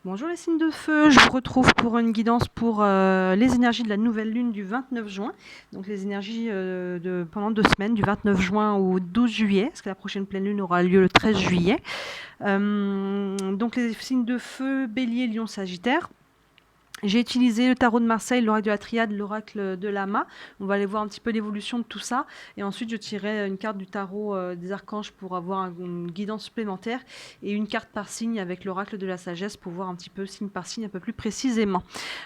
Bonjour les signes de feu, je vous retrouve pour une guidance pour les énergies de la nouvelle lune du 29 juin. Donc les énergies pendant 2 semaines, du 29 juin au 12 juillet, parce que la prochaine pleine lune aura lieu le 13 juillet. Donc les signes de feu, bélier, lion, sagittaire. J'ai utilisé le tarot de Marseille, l'oracle de la triade, l'oracle de Lama. On va aller voir un petit peu l'évolution de tout ça. Et ensuite, je tirerai une carte du tarot des archanges pour avoir une guidance supplémentaire et une carte par signe avec l'oracle de la sagesse pour voir un petit peu signe par signe un peu plus précisément.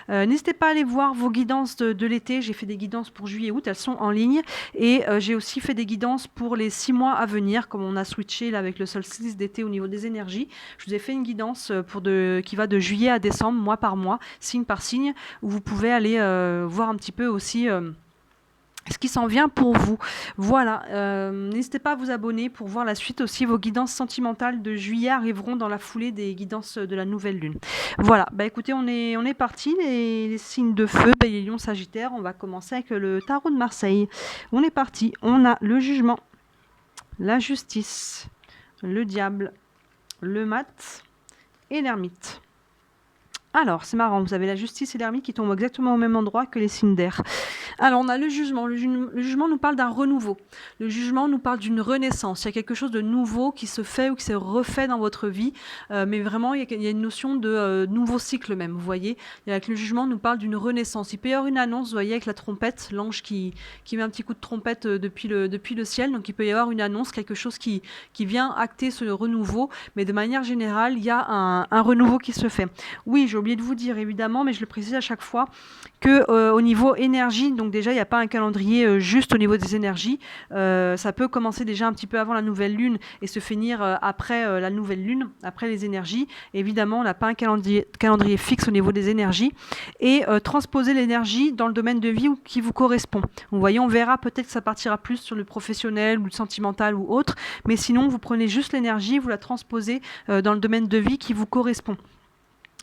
N'hésitez pas à aller voir vos guidances de l'été. J'ai fait des guidances pour juillet et août, elles sont en ligne. Et j'ai aussi fait des guidances pour les 6 mois à venir, comme on a switché là, avec le solstice d'été au niveau des énergies. Je vous ai fait une guidance qui va de juillet à décembre, mois par mois, signe par signe, où vous pouvez aller voir un petit peu aussi ce qui s'en vient pour vous. Voilà, n'hésitez pas à vous abonner pour voir la suite aussi. Vos guidances sentimentales de juillet arriveront dans la foulée des guidances de la nouvelle lune. Voilà, bah écoutez, on est parti, les signes de feu, bélier, lion, sagittaire. On va commencer avec le tarot de Marseille. On est parti, on a le jugement, la justice, le diable, le mat et l'ermite. Alors, c'est marrant, vous avez la justice et l'ermite qui tombent exactement au même endroit que les signes d'air. Alors, on a le jugement. Le jugement nous parle d'un renouveau. Le jugement nous parle d'une renaissance. Il y a quelque chose de nouveau qui se fait ou qui se refait dans votre vie. Mais vraiment, il y a une notion de nouveau cycle même, vous voyez. Et avec le jugement, nous parle d'une renaissance. Il peut y avoir une annonce, vous voyez, avec la trompette, l'ange qui met un petit coup de trompette depuis le ciel. Donc, il peut y avoir une annonce, quelque chose qui vient acter ce renouveau. Mais de manière générale, il y a un renouveau qui se fait. Oui, j'ai oublié de vous dire évidemment, mais je le précise à chaque fois, que au niveau énergie, donc déjà il n'y a pas un calendrier juste au niveau des énergies, ça peut commencer déjà un petit peu avant la nouvelle lune et se finir après la nouvelle lune, après les énergies. Évidemment, on n'a pas un calendrier fixe au niveau des énergies et transposer l'énergie dans le domaine de vie qui vous correspond. Vous voyez, on verra peut-être que ça partira plus sur le professionnel ou le sentimental ou autre, mais sinon vous prenez juste l'énergie, vous la transposez dans le domaine de vie qui vous correspond.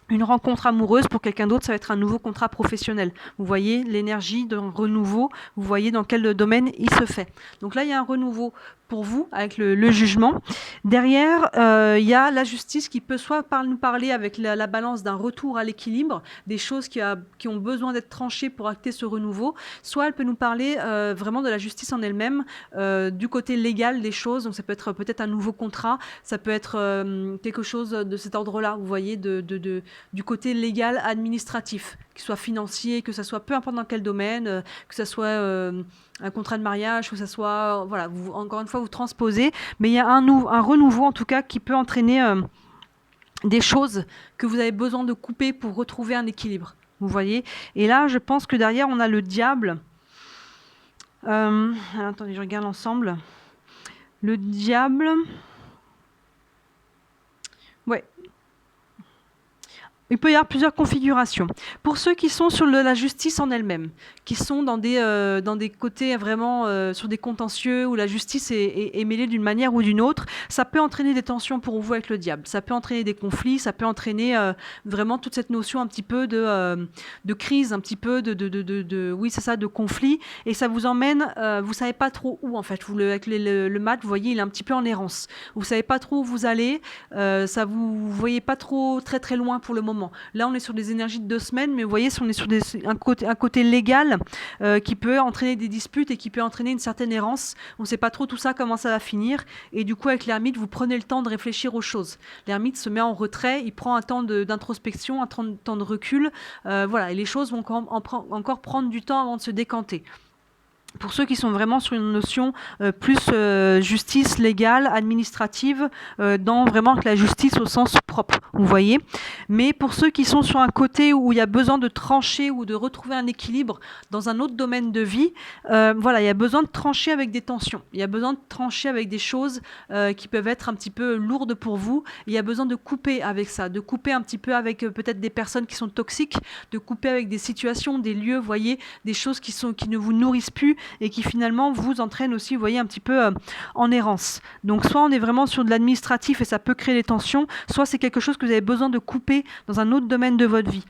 Une rencontre amoureuse, pour quelqu'un d'autre, ça va être un nouveau contrat professionnel. Vous voyez l'énergie d'un renouveau, vous voyez dans quel domaine il se fait. Donc là, il y a un renouveau pour vous avec le jugement. Derrière, il y a la justice qui peut soit nous parler avec la balance d'un retour à l'équilibre, des choses qui ont besoin d'être tranchées pour acter ce renouveau, soit elle peut nous parler vraiment de la justice en elle-même, du côté légal des choses. Donc ça peut être peut-être un nouveau contrat, ça peut être quelque chose de cet ordre-là, vous voyez, du côté légal administratif, qu'il soit financier, que ça soit peu importe dans quel domaine, que ça soit un contrat de mariage, que ça soit, voilà, encore une fois, vous transposez, mais il y a un renouveau en tout cas qui peut entraîner des choses que vous avez besoin de couper pour retrouver un équilibre, vous voyez. Et là, je pense que derrière, on a le diable. Attendez, je regarde l'ensemble. Le diable... Ouais. Il peut y avoir plusieurs configurations. Pour ceux qui sont sur la justice en elle-même, qui sont dans des côtés vraiment sur des contentieux où la justice est mêlée d'une manière ou d'une autre, ça peut entraîner des tensions pour vous avec le diable. Ça peut entraîner des conflits, ça peut entraîner vraiment toute cette notion un petit peu de crise, un petit peu oui, c'est ça, de conflit. Et ça vous emmène, vous savez pas trop où en fait. Avec le mat, vous voyez, il est un petit peu en errance. Vous savez pas trop où vous allez, vous voyez pas trop très très loin pour le moment. Là, on est sur des énergies de 2 semaines, mais vous voyez, on est sur un côté légal qui peut entraîner des disputes et qui peut entraîner une certaine errance. On ne sait pas trop tout ça, comment ça va finir. Et du coup, avec l'ermite, vous prenez le temps de réfléchir aux choses. L'ermite se met en retrait, il prend un temps d'introspection, un temps de recul. Voilà, et les choses vont encore prendre du temps avant de se décanter. Pour ceux qui sont vraiment sur une notion plus justice légale, administrative, dans vraiment la justice au sens propre, vous voyez. Mais pour ceux qui sont sur un côté où il y a besoin de trancher ou de retrouver un équilibre dans un autre domaine de vie, voilà, il y a besoin de trancher avec des tensions. Il y a besoin de trancher avec des choses qui peuvent être un petit peu lourdes pour vous. Il y a besoin de couper avec ça, de couper un petit peu avec peut-être des personnes qui sont toxiques, de couper avec des situations, des lieux, vous voyez, des choses qui ne vous nourrissent plus et qui finalement vous entraînent aussi, vous voyez, un petit peu en errance. Donc soit on est vraiment sur de l'administratif et ça peut créer des tensions, soit c'est quelque chose que vous avez besoin de couper dans un autre domaine de votre vie.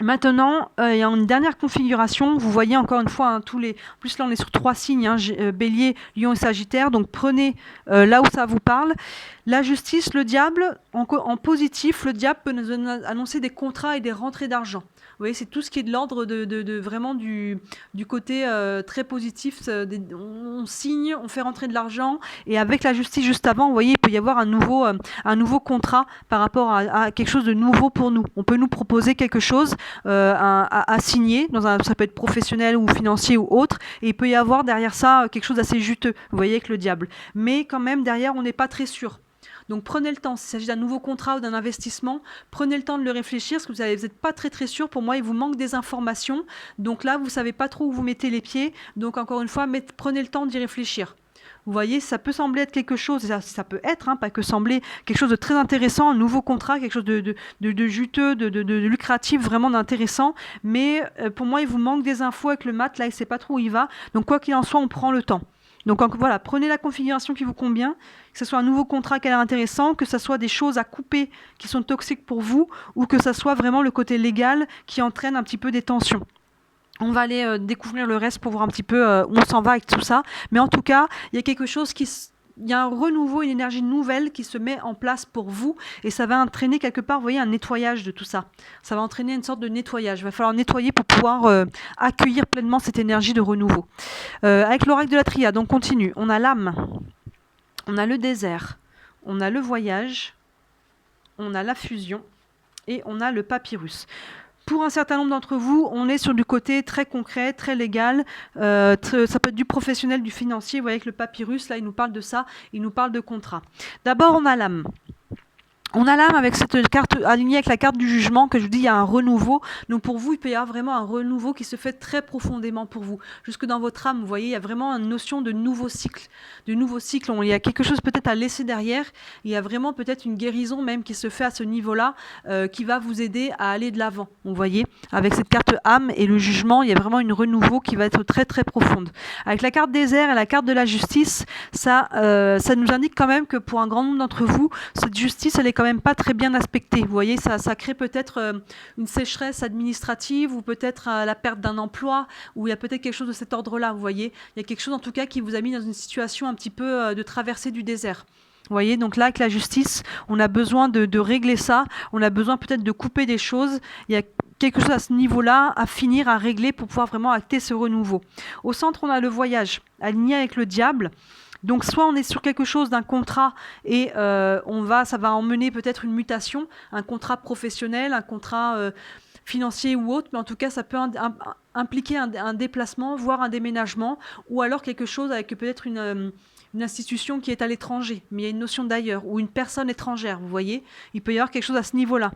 Maintenant, il y a une dernière configuration. Vous voyez encore une fois, en plus là on est sur 3 signes, Bélier, Lion et Sagittaire. Donc prenez là où ça vous parle. La justice, le diable, en positif, le diable peut nous annoncer des contrats et des rentrées d'argent. Vous voyez, c'est tout ce qui est de l'ordre vraiment du côté très positif. On signe, on fait rentrer de l'argent, et avec la justice juste avant, vous voyez, il peut y avoir un nouveau contrat par rapport à quelque chose de nouveau pour nous. On peut nous proposer quelque chose à signer, ça peut être professionnel ou financier ou autre, et il peut y avoir derrière ça quelque chose d'assez juteux, vous voyez, avec le diable. Mais quand même, derrière, on n'est pas très sûr. Donc prenez le temps, s'il s'agit d'un nouveau contrat ou d'un investissement, prenez le temps de le réfléchir, parce que vous n'êtes pas très très sûr. Pour moi, il vous manque des informations. Donc là, vous ne savez pas trop où vous mettez les pieds. Donc encore une fois, prenez le temps d'y réfléchir. Vous voyez, ça peut sembler être quelque chose, ça peut être, pas que sembler, quelque chose de très intéressant, un nouveau contrat, quelque chose de juteux, de lucratif, vraiment d'intéressant. Mais pour moi, il vous manque des infos avec le mat, là, il ne sait pas trop où il va. Donc quoi qu'il en soit, on prend le temps. Donc voilà, prenez la configuration qui vous convient, que ce soit un nouveau contrat qui a l'air intéressant, que ce soit des choses à couper qui sont toxiques pour vous, ou que ce soit vraiment le côté légal qui entraîne un petit peu des tensions. On va aller découvrir le reste pour voir un petit peu où on s'en va avec tout ça. Mais en tout cas, il y a quelque chose il y a un renouveau, une énergie nouvelle qui se met en place pour vous, et ça va entraîner quelque part, vous voyez, un nettoyage de tout ça. Ça va entraîner une sorte de nettoyage. Il va falloir nettoyer pour pouvoir accueillir pleinement cette énergie de renouveau. Avec l'oracle de la triade, on continue. On a l'âme, on a le désert, on a le voyage, on a la fusion et on a le papyrus. Pour un certain nombre d'entre vous, on est sur du côté très concret, très légal. Ça peut être du professionnel, du financier. Vous voyez que le papyrus, là, il nous parle de ça. Il nous parle de contrat. D'abord, on a l'âme. On a l'âme avec cette carte alignée avec la carte du jugement, que je vous dis, il y a un renouveau. Donc pour vous, il peut y avoir vraiment un renouveau qui se fait très profondément pour vous. Jusque dans votre âme, vous voyez, il y a vraiment une notion de nouveau cycle. Il y a quelque chose peut-être à laisser derrière. Il y a vraiment peut-être une guérison même qui se fait à ce niveau-là, qui va vous aider à aller de l'avant. Vous voyez, avec cette carte âme et le jugement, il y a vraiment une renouveau qui va être très très profonde. Avec la carte désert et la carte de la justice, ça nous indique quand même que pour un grand nombre d'entre vous, cette justice, elle est quand même pas très bien aspectée. Vous voyez, ça crée peut-être une sécheresse administrative, ou peut-être la perte d'un emploi, ou il y a peut-être quelque chose de cet ordre-là. Vous voyez, il y a quelque chose en tout cas qui vous a mis dans une situation un petit peu de traversée du désert. Vous voyez, donc là, avec la justice, on a besoin de régler ça. On a besoin peut-être de couper des choses. Il y a quelque chose à ce niveau-là à finir, à régler pour pouvoir vraiment acter ce renouveau. Au centre, on a le voyage, aligné avec le diable. Donc soit on est sur quelque chose d'un contrat et ça va emmener peut-être une mutation, un contrat professionnel, un contrat financier ou autre, mais en tout cas ça peut impliquer un déplacement, voire un déménagement, ou alors quelque chose avec peut-être une institution qui est à l'étranger, mais il y a une notion d'ailleurs, ou une personne étrangère, vous voyez, il peut y avoir quelque chose à ce niveau-là.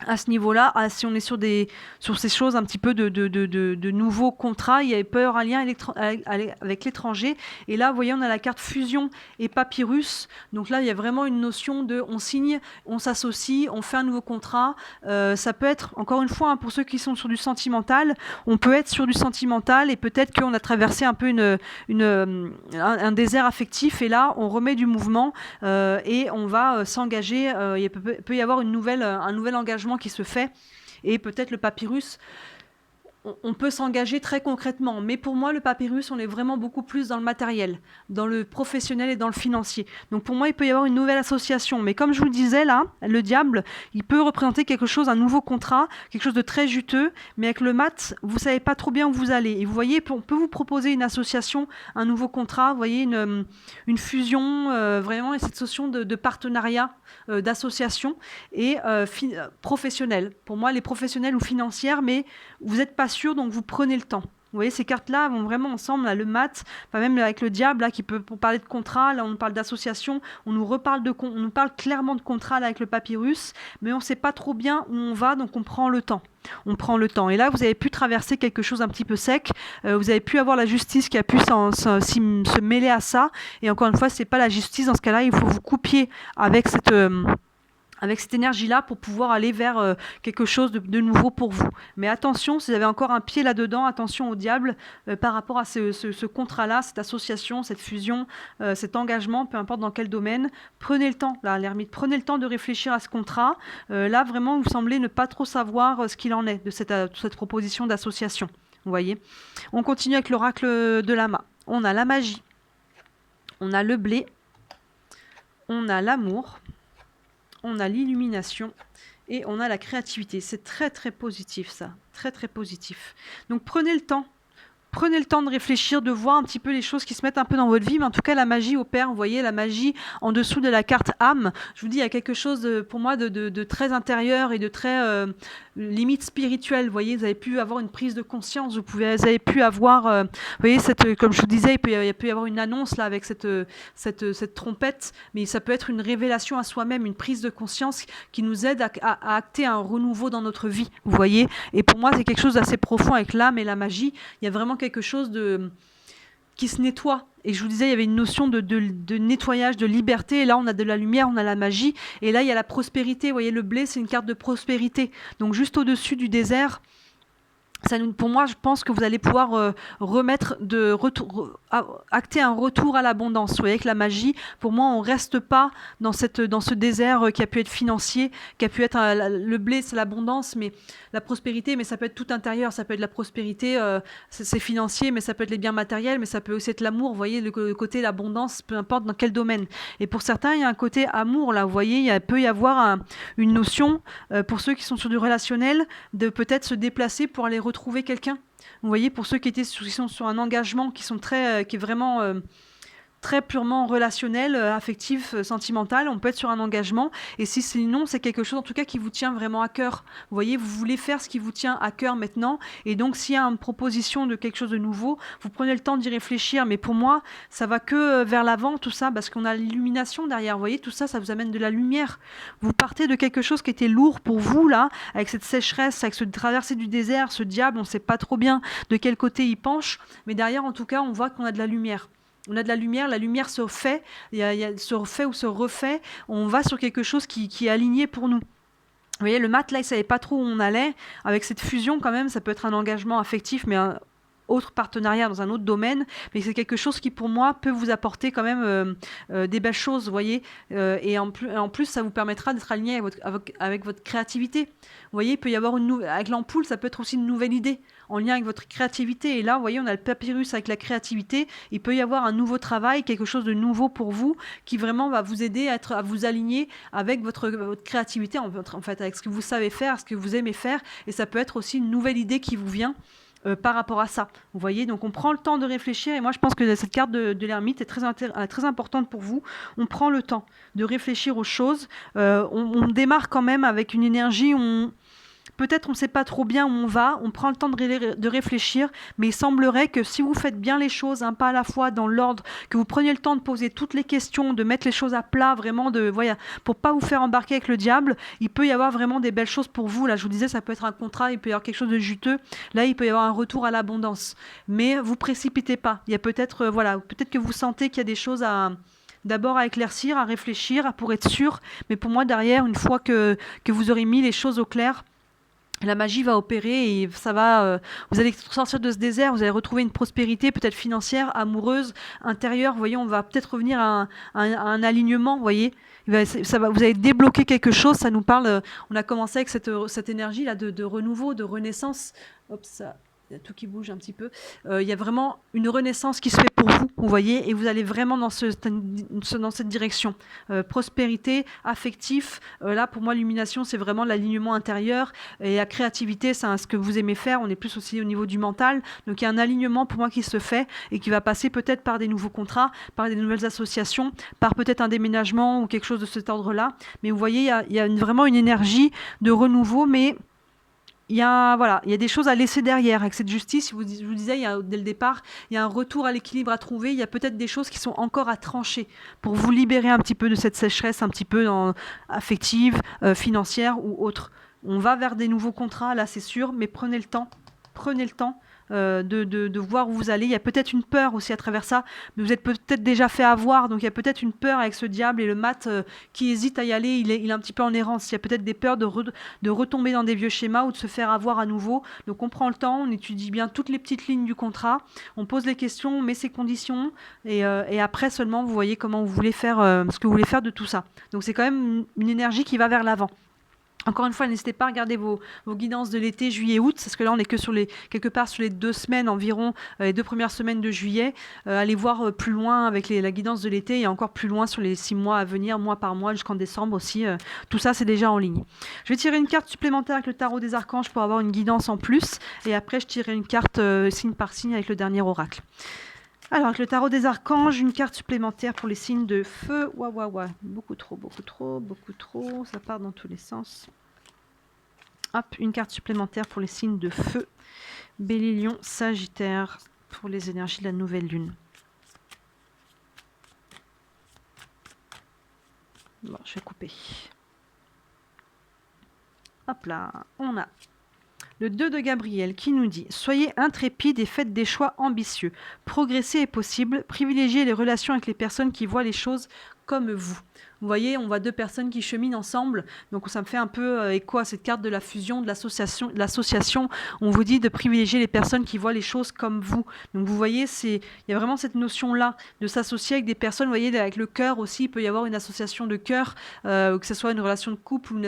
À ce niveau-là, si on est sur ces choses un petit peu de nouveaux contrats, il peut y avoir un lien avec l'étranger. Et là, vous voyez, on a la carte fusion et papyrus. Donc là, il y a vraiment une notion de on signe, on s'associe, on fait un nouveau contrat. Ça peut être, encore une fois, pour ceux qui sont sur du sentimental, on peut être sur du sentimental et peut-être qu'on a traversé un peu un désert affectif. Et là, on remet du mouvement et on va s'engager. Il peut y avoir un nouvel engagement qui se fait, et peut-être le papyrus, on peut s'engager très concrètement, mais pour moi le papyrus, on est vraiment beaucoup plus dans le matériel, dans le professionnel et dans le financier. Donc pour moi, il peut y avoir une nouvelle association, mais comme je vous le disais là, le diable, il peut représenter quelque chose, un nouveau contrat, quelque chose de très juteux, mais avec le mat, vous savez pas trop bien où vous allez. Et vous voyez, on peut vous proposer une association, un nouveau contrat, vous voyez, une fusion, vraiment, et cette notion de partenariat, d'association et professionnelle. Pour moi, les professionnels ou financières, mais vous n'êtes pas sûr, donc vous prenez le temps. Vous voyez, ces cartes-là vont vraiment ensemble, là, le mat, enfin même avec le diable, là, qui peut, pour parler de contrat, là on parle d'association, on nous parle clairement de contrat là, avec le papyrus, mais on ne sait pas trop bien où on va, donc on prend le temps. On prend le temps. Et là, vous avez pu traverser quelque chose un petit peu sec. Vous avez pu avoir la justice qui a pu se mêler à ça. Et encore une fois, c'est pas la justice. Dans ce cas-là, il faut vous couper avec cette énergie-là pour pouvoir aller vers quelque chose de nouveau pour vous. Mais attention, si vous avez encore un pied là-dedans, attention au diable par rapport à ce contrat-là, cette association, cette fusion, cet engagement, peu importe dans quel domaine. Prenez le temps, là, l'ermite, prenez le temps de réfléchir à ce contrat. Là, vraiment, vous semblez ne pas trop savoir ce qu'il en est de cette proposition d'association. Vous voyez ? On continue avec l'oracle de Lama. On a la magie, on a le blé, on a l'amour, on a l'illumination et on a la créativité. C'est très très positif ça, très très positif. Donc prenez le temps. Prenez le temps de réfléchir, de voir un petit peu les choses qui se mettent un peu dans votre vie, mais en tout cas la magie opère, vous voyez, la magie en dessous de la carte âme. Je vous dis, il y a quelque chose pour moi de très intérieur et de très limite spirituel. Vous voyez, vous avez pu avoir une prise de conscience, vous avez pu avoir, vous voyez, comme je vous disais, il peut y avoir une annonce là avec cette trompette, mais ça peut être une révélation à soi-même, une prise de conscience qui nous aide à acter un renouveau dans notre vie, vous voyez. Et pour moi, c'est quelque chose d'assez profond avec l'âme et la magie. Il y a vraiment quelque chose qui se nettoie. Et je vous disais, il y avait une notion de nettoyage, de liberté. Et là, on a de la lumière, on a la magie. Et là, il y a la prospérité. Vous voyez, le blé, c'est une carte de prospérité. Donc, juste au-dessus du désert, pour moi, je pense que vous allez pouvoir acter un retour à l'abondance. Vous voyez, avec la magie, pour moi, on ne reste pas dans ce désert qui a pu être financier, qui a pu être le blé, c'est l'abondance, mais la prospérité, mais ça peut être tout intérieur. Ça peut être la prospérité, c'est financier, mais ça peut être les biens matériels, mais ça peut aussi être l'amour. Vous voyez, le côté l'abondance, peu importe dans quel domaine. Et pour certains, il y a un côté amour, là. Vous voyez, il peut y avoir une notion, pour ceux qui sont sur du relationnel, de peut-être se déplacer pour aller retrouver quelqu'un. Vous voyez, pour ceux qui sont sur un engagement, qui est vraiment très purement relationnel, affectif, sentimental, on peut être sur un engagement. Et si sinon, c'est quelque chose en tout cas qui vous tient vraiment à cœur. Vous voyez, vous voulez faire ce qui vous tient à cœur maintenant. Et donc, s'il y a une proposition de quelque chose de nouveau, vous prenez le temps d'y réfléchir. Mais pour moi, ça va que vers l'avant, tout ça, parce qu'on a l'illumination derrière. Vous voyez, tout ça, ça vous amène de la lumière. Vous partez de quelque chose qui était lourd pour vous, là, avec cette sécheresse, avec ce traversée du désert, ce diable, on ne sait pas trop bien de quel côté il penche. Mais derrière, en tout cas, on voit qu'on a de la lumière. On a de la lumière se fait, se refait ou se refait, on va sur quelque chose qui est aligné pour nous. Vous voyez, le mat, là, il ne savait pas trop où on allait. Avec cette fusion, quand même, ça peut être un engagement affectif, mais un autre partenariat dans un autre domaine, mais c'est quelque chose qui, pour moi, peut vous apporter quand même des belles choses, vous voyez. Et en plus, ça vous permettra d'être aligné avec votre créativité. Vous voyez, il peut y avoir avec l'ampoule, ça peut être aussi une nouvelle idée en lien avec votre créativité. Et là, vous voyez, on a le papyrus avec la créativité. Il peut y avoir un nouveau travail, quelque chose de nouveau pour vous, qui vraiment va vous aider à vous aligner avec votre créativité, en fait, avec ce que vous savez faire, ce que vous aimez faire. Et ça peut être aussi une nouvelle idée qui vous vient par rapport à ça. Vous voyez, donc on prend le temps de réfléchir. Et moi, je pense que cette carte de l'ermite est très importante pour vous. On prend le temps de réfléchir aux choses. On démarre quand même avec une énergie. Peut-être on ne sait pas trop bien où on va, on prend le temps de réfléchir, mais il semblerait que si vous faites bien les choses, un pas à la fois, dans l'ordre, que vous preniez le temps de poser toutes les questions, de mettre les choses à plat, vraiment, pour pas vous faire embarquer avec le diable, il peut y avoir vraiment des belles choses pour vous. Là, je vous disais, ça peut être un contrat, il peut y avoir quelque chose de juteux. Là, il peut y avoir un retour à l'abondance. Mais vous précipitez pas. Il y a peut-être, peut-être que vous sentez qu'il y a des choses d'abord à éclaircir, à réfléchir, pour être sûr. Mais pour moi, derrière, une fois que vous aurez mis les choses au clair, la magie va opérer et ça va. Vous allez sortir de ce désert, vous allez retrouver une prospérité peut-être financière, amoureuse, intérieure. Vous voyez, on va peut-être revenir à un alignement. Vous voyez, vous allez débloquer quelque chose. Ça nous parle. On a commencé avec cette énergie là de renouveau, de renaissance. Hop, ça. Il y a tout qui bouge un petit peu. Il y a vraiment une renaissance qui se fait pour vous, voyez, et vous allez vraiment dans cette direction. Prospérité, affectif. Là, pour moi, l'illumination, c'est vraiment l'alignement intérieur. Et la créativité, c'est ce que vous aimez faire. On est plus aussi au niveau du mental. Donc, il y a un alignement pour moi qui se fait et qui va passer peut-être par des nouveaux contrats, par des nouvelles associations, par peut-être un déménagement ou quelque chose de cet ordre-là. Mais vous voyez, il y a vraiment une énergie de renouveau, mais il y a des choses à laisser derrière avec cette justice. Je vous disais, dès le départ, il y a un retour à l'équilibre à trouver. Il y a peut-être des choses qui sont encore à trancher pour vous libérer un petit peu de cette sécheresse, un petit peu affective, financière ou autre. On va vers des nouveaux contrats, là, c'est sûr, mais prenez le temps de voir où vous allez. Il y a peut-être une peur aussi à travers ça, mais vous êtes peut-être déjà fait avoir, donc il y a peut-être une peur avec ce diable et le mat qui hésite à y aller, il est un petit peu en errance. Il y a peut-être des peurs de retomber dans des vieux schémas ou de se faire avoir à nouveau. Donc on prend le temps, on étudie bien toutes les petites lignes du contrat, on pose les questions, on met ses conditions et après seulement vous voyez comment vous voulez faire, ce que vous voulez faire de tout ça. Donc c'est quand même une énergie qui va vers l'avant. Encore une fois, n'hésitez pas à regarder vos guidances de l'été, juillet, août, parce que là, on est que quelque part sur les 2 semaines environ, les 2 premières semaines de juillet. Allez voir plus loin avec la guidance de l'été et encore plus loin sur les 6 mois à venir, mois par mois, jusqu'en décembre aussi. Tout ça, c'est déjà en ligne. Je vais tirer une carte supplémentaire avec le tarot des archanges pour avoir une guidance en plus. Et après, je tirerai une carte signe par signe avec le dernier oracle. Alors, avec le tarot des archanges, une carte supplémentaire pour les signes de feu. Ouah. Beaucoup trop. Ça part dans tous les sens. Hop, une carte supplémentaire pour les signes de feu. Bélier, Lion, Sagittaire, pour les énergies de la nouvelle lune. Bon, je vais couper. Hop là, on a le 2 de Gabriel qui nous dit « Soyez intrépides et faites des choix ambitieux. Progresser est possible. Privilégiez les relations avec les personnes qui voient les choses comme vous. » Vous voyez, on voit 2 personnes qui cheminent ensemble. Donc, ça me fait un peu écho à cette carte de la fusion, de l'association. On vous dit de privilégier les personnes qui voient les choses comme vous. Donc, vous voyez, il y a vraiment cette notion-là de s'associer avec des personnes. Vous voyez, avec le cœur aussi, il peut y avoir une association de cœur, que ce soit une relation de couple ou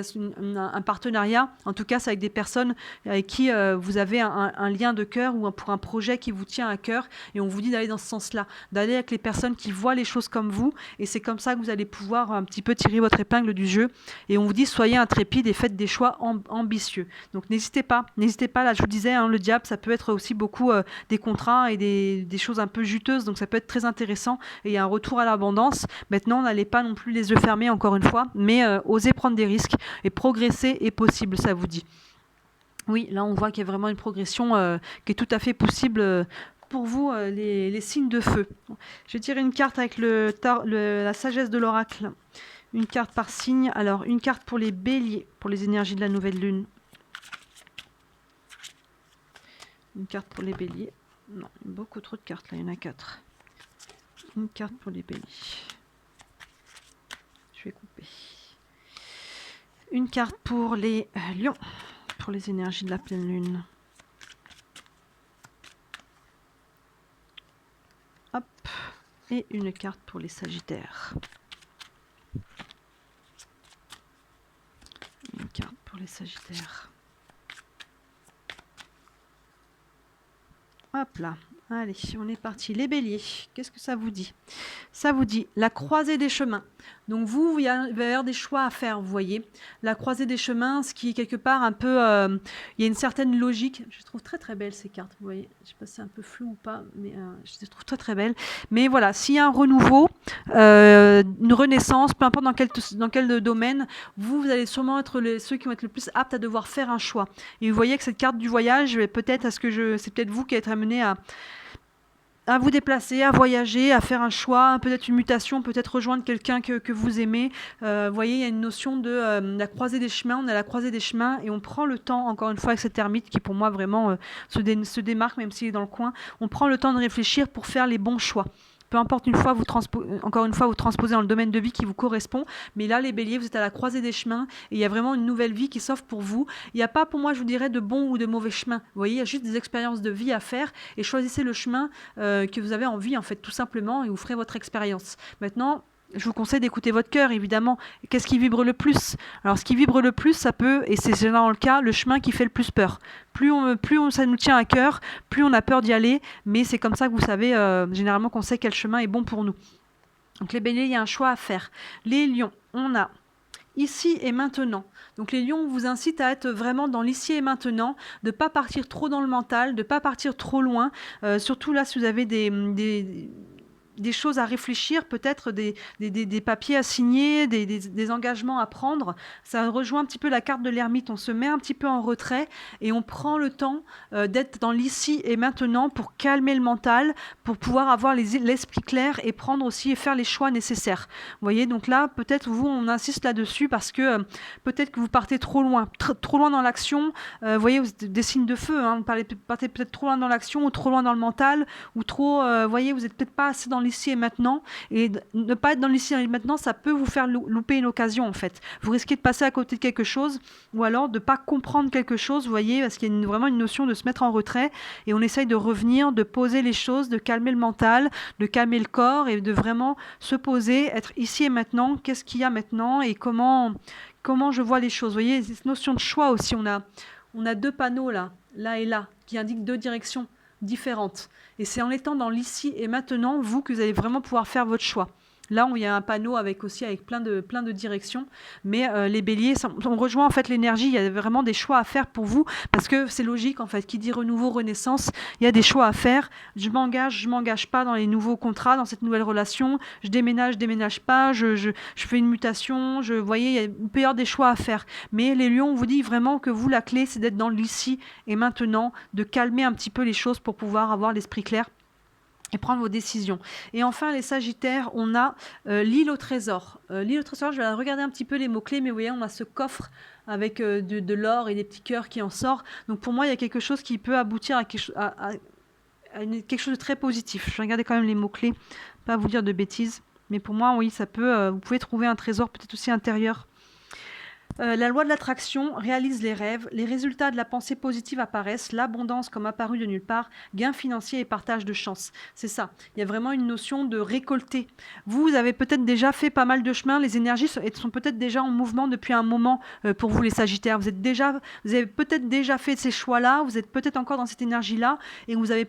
un partenariat. En tout cas, c'est avec des personnes avec qui vous avez un lien de cœur ou pour un projet qui vous tient à cœur. Et on vous dit d'aller dans ce sens-là, d'aller avec les personnes qui voient les choses comme vous. Et c'est comme ça que vous allez pouvoir un petit peu tirer votre épingle du jeu. Et on vous dit soyez intrépides et faites des choix ambitieux. Donc n'hésitez pas, là je vous disais, le diable ça peut être aussi beaucoup des contrats et des choses un peu juteuses, donc ça peut être très intéressant et il y a un retour à l'abondance. Maintenant n'allez pas non plus les yeux fermés encore une fois, mais osez prendre des risques et progresser est possible, ça vous dit. Oui, là on voit qu'il y a vraiment une progression qui est tout à fait possible pour vous, les signes de feu. Je vais tirer une carte avec la sagesse de l'oracle. Une carte par signe. Alors, une carte pour les béliers, pour les énergies de la nouvelle lune. Une carte pour les béliers. Non, beaucoup trop de cartes là, il y en a 4. Une carte pour les béliers. Je vais couper. Une carte pour les lions, pour les énergies de la pleine lune. Hop. Et une carte pour les sagittaires. Une carte pour les sagittaires. Hop là. Allez, on est parti. Les béliers, qu'est-ce que ça vous dit? Ça vous dit la croisée des chemins. Donc vous, il va y avoir des choix à faire, vous voyez. La croisée des chemins, ce qui est quelque part un peu... il y a une certaine logique. Je trouve très très belles ces cartes, vous voyez. Je ne sais pas si c'est un peu flou ou pas, mais je les trouve très très belles. Mais voilà, s'il y a un renouveau, une renaissance, peu importe dans quel domaine, vous allez sûrement être ceux qui vont être le plus aptes à devoir faire un choix. Et vous voyez que cette carte du voyage, peut-être c'est peut-être vous qui êtes amené à vous déplacer, à voyager, à faire un choix, peut-être une mutation, peut-être rejoindre quelqu'un que vous aimez. Vous voyez, il y a une notion de la croisée des chemins. On est à la croisée des chemins et on prend le temps, encore une fois, avec cet ermite qui, pour moi, vraiment se démarque, même s'il est dans le coin. On prend le temps de réfléchir pour faire les bons choix. Peu importe, encore une fois, vous transposez dans le domaine de vie qui vous correspond. Mais là, les béliers, vous êtes à la croisée des chemins et il y a vraiment une nouvelle vie qui s'offre pour vous. Il n'y a pas, pour moi, je vous dirais, de bon ou de mauvais chemin. Vous voyez, il y a juste des expériences de vie à faire et choisissez le chemin que vous avez envie, en fait, tout simplement, et vous ferez votre expérience. Maintenant, je vous conseille d'écouter votre cœur, évidemment. Qu'est-ce qui vibre le plus? Alors, ce qui vibre le plus, ça peut, et c'est généralement le cas, le chemin qui fait le plus peur. Plus ça nous tient à cœur, plus on a peur d'y aller, mais c'est comme ça que vous savez, généralement, qu'on sait quel chemin est bon pour nous. Donc, les béliers, il y a un choix à faire. Les lions, on a ici et maintenant. Donc les lions vous incitent à être vraiment dans l'ici et maintenant, de ne pas partir trop dans le mental, de ne pas partir trop loin. Surtout là, si vous avez des choses à réfléchir, peut-être des papiers à signer, des engagements à prendre. Ça rejoint un petit peu la carte de l'ermite. On se met un petit peu en retrait et on prend le temps d'être dans l'ici et maintenant pour calmer le mental, pour pouvoir avoir l'esprit clair et prendre aussi et faire les choix nécessaires. Vous voyez, donc là, peut-être on insiste là-dessus parce que peut-être que vous partez trop loin dans l'action. Vous voyez, vous êtes des signes de feu. Vous partez peut-être trop loin dans l'action ou trop loin dans le mental ou trop, voyez, vous n'êtes peut-être pas assez dans l'ici et maintenant, et ne pas être dans l'ici et maintenant, ça peut vous faire louper une occasion en fait. Vous risquez de passer à côté de quelque chose ou alors de ne pas comprendre quelque chose, vous voyez, parce qu'il y a vraiment une notion de se mettre en retrait et on essaye de revenir, de poser les choses, de calmer le mental, de calmer le corps et de vraiment se poser, être ici et maintenant, qu'est-ce qu'il y a maintenant et comment comment je vois les choses. Vous voyez, cette notion de choix aussi, on a deux panneaux là et là, qui indiquent deux directions différentes. Et c'est en étant dans l'ici et maintenant, vous, que vous allez vraiment pouvoir faire votre choix. Là, il y a un panneau avec plein de directions, mais les béliers, on rejoint en fait l'énergie, il y a vraiment des choix à faire pour vous, parce que c'est logique en fait, qui dit renouveau, renaissance, il y a des choix à faire, je m'engage pas dans les nouveaux contrats, dans cette nouvelle relation, je déménage pas, je fais une mutation, vous voyez, il peut y avoir des choix à faire, mais les lions, on vous dit vraiment que vous, la clé, c'est d'être dans l'ici et maintenant, de calmer un petit peu les choses pour pouvoir avoir l'esprit clair et prendre vos décisions. Et enfin, les Sagittaires, on a l'île au trésor. L'île au trésor, je vais regarder un petit peu les mots-clés, mais vous voyez, on a ce coffre avec de l'or et des petits cœurs qui en sort. Donc pour moi, il y a quelque chose qui peut aboutir à quelque chose de très positif. Je vais regarder quand même les mots-clés, pas vous dire de bêtises. Mais pour moi, oui, ça peut. Vous pouvez trouver un trésor peut-être aussi intérieur. La loi de l'attraction réalise les rêves, les résultats de la pensée positive apparaissent, l'abondance comme apparue de nulle part, gains financiers et partage de chance. C'est ça, il y a vraiment une notion de récolter. Vous avez peut-être déjà fait pas mal de chemin, les énergies sont peut-être déjà en mouvement depuis un moment pour vous les Sagittaires. Vous avez peut-être déjà fait ces choix-là, vous êtes peut-être encore dans cette énergie-là, et vous savez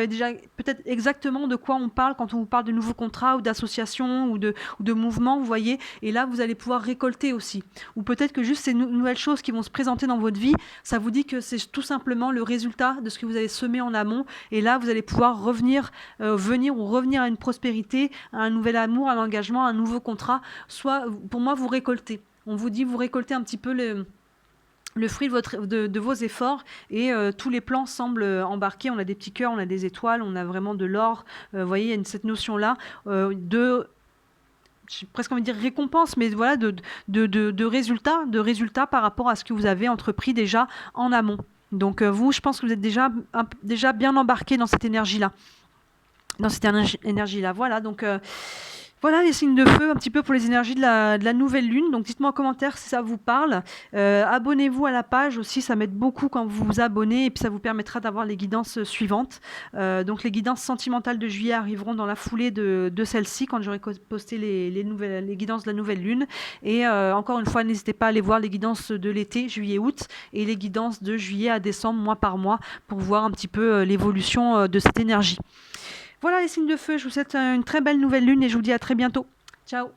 déjà peut-être exactement de quoi on parle quand on vous parle de nouveaux contrats ou d'associations ou de mouvements, vous voyez, et là vous allez pouvoir récolter aussi. Ou peut-être que juste ces nouvelles choses qui vont se présenter dans votre vie, ça vous dit que c'est tout simplement le résultat de ce que vous avez semé en amont. Et là, vous allez pouvoir revenir à une prospérité, à un nouvel amour, à un engagement, à un nouveau contrat. Soit, pour moi, vous récoltez. On vous dit, vous récoltez un petit peu le fruit de vos efforts et tous les plans semblent embarquer. On a des petits cœurs, on a des étoiles, on a vraiment de l'or. Vous voyez, il y a cette notion-là j'ai presque envie de dire récompense, mais voilà, de résultats par rapport à ce que vous avez entrepris déjà en amont. Donc vous, je pense que vous êtes déjà bien embarqué dans cette énergie-là. Voilà, donc voilà les signes de feu un petit peu pour les énergies de la nouvelle lune. Donc dites-moi en commentaire si ça vous parle. Abonnez-vous à la page aussi, ça m'aide beaucoup quand vous vous abonnez et puis ça vous permettra d'avoir les guidances suivantes. Donc les guidances sentimentales de juillet arriveront dans la foulée de celle-ci quand j'aurai posté les guidances de la nouvelle lune. Et encore une fois, n'hésitez pas à aller voir les guidances de l'été, juillet-août, et les guidances de juillet à décembre, mois par mois, pour voir un petit peu l'évolution de cette énergie. Voilà les signes de feu, je vous souhaite une très belle nouvelle lune et je vous dis à très bientôt. Ciao!